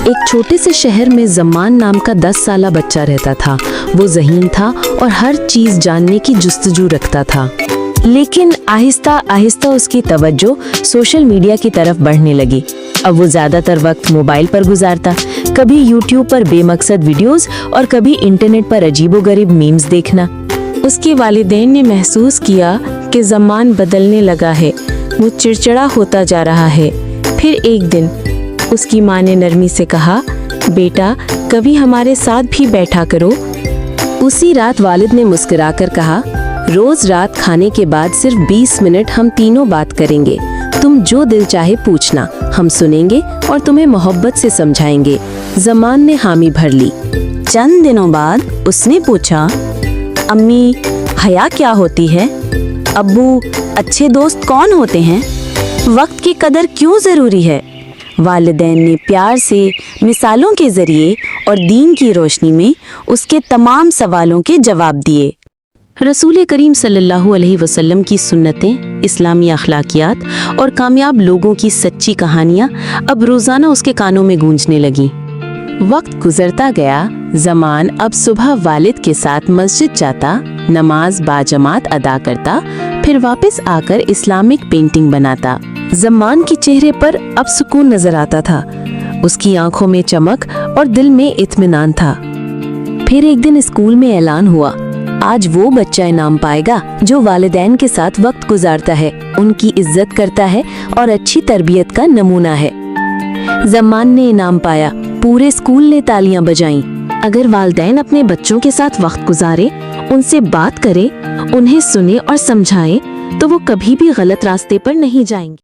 ایک چھوٹے سے شہر میں زمان نام کا 10 سالہ بچہ رہتا تھا۔ وہ ذہین تھا اور ہر چیز جاننے کی جستجو رکھتا تھا، لیکن آہستہ آہستہ اس کی توجہ سوشل میڈیا کی طرف بڑھنے لگی۔ اب وہ زیادہ تر وقت موبائل پر گزارتا، کبھی یوٹیوب پر بے مقصد ویڈیوز اور کبھی انٹرنیٹ پر عجیب و غریب میمز دیکھنا۔ اس کے والدین نے محسوس کیا کہ زمان بدلنے لگا ہے، وہ چڑچڑا ہوتا جا رہا ہے۔ پھر ایک دن اس کی ماں نے نرمی سے کہا، بیٹا کبھی ہمارے ساتھ بھی بیٹھا کرو۔ اسی رات والد نے مسکرا کر کہا، روز رات کھانے کے بعد صرف 20 منٹ ہم تینوں بات کریں گے، تم جو دل چاہے پوچھنا، ہم سنیں گے اور تمہیں محبت سے سمجھائیں گے۔ زمان نے حامی بھر لی۔ چند دنوں بعد اس نے پوچھا، امی حیا کیا ہوتی ہے؟ ابو اچھے دوست کون ہوتے ہیں؟ وقت کی قدر کیوں ضروری ہے؟ والدین نے پیار سے، مثالوں کے ذریعے اور دین کی روشنی میں اس کے تمام سوالوں کے جواب دیے۔ رسول کریم صلی اللہ علیہ وسلم کی سنتیں، اسلامی اخلاقیات اور کامیاب لوگوں کی سچی کہانیاں اب روزانہ اس کے کانوں میں گونجنے لگیں۔ وقت گزرتا گیا، زمان اب صبح والد کے ساتھ مسجد جاتا، نماز باجماعت ادا کرتا، پھر واپس آ کر اسلامک پینٹنگ بناتا۔ زمان کے چہرے پر اب سکون نظر آتا تھا، اس کی آنکھوں میں چمک اور دل میں اطمینان تھا۔ پھر ایک دن اسکول میں اعلان ہوا، آج وہ بچہ انعام پائے گا جو والدین کے ساتھ وقت گزارتا ہے، ان کی عزت کرتا ہے اور اچھی تربیت کا نمونہ ہے۔ زمان نے انعام پایا، پورے اسکول نے تالیاں بجائیں۔ اگر والدین اپنے بچوں کے ساتھ وقت گزارے، ان سے بات کرے، انہیں سنے اور سمجھائے، تو وہ کبھی بھی غلط راستے پر نہیں جائیں گے۔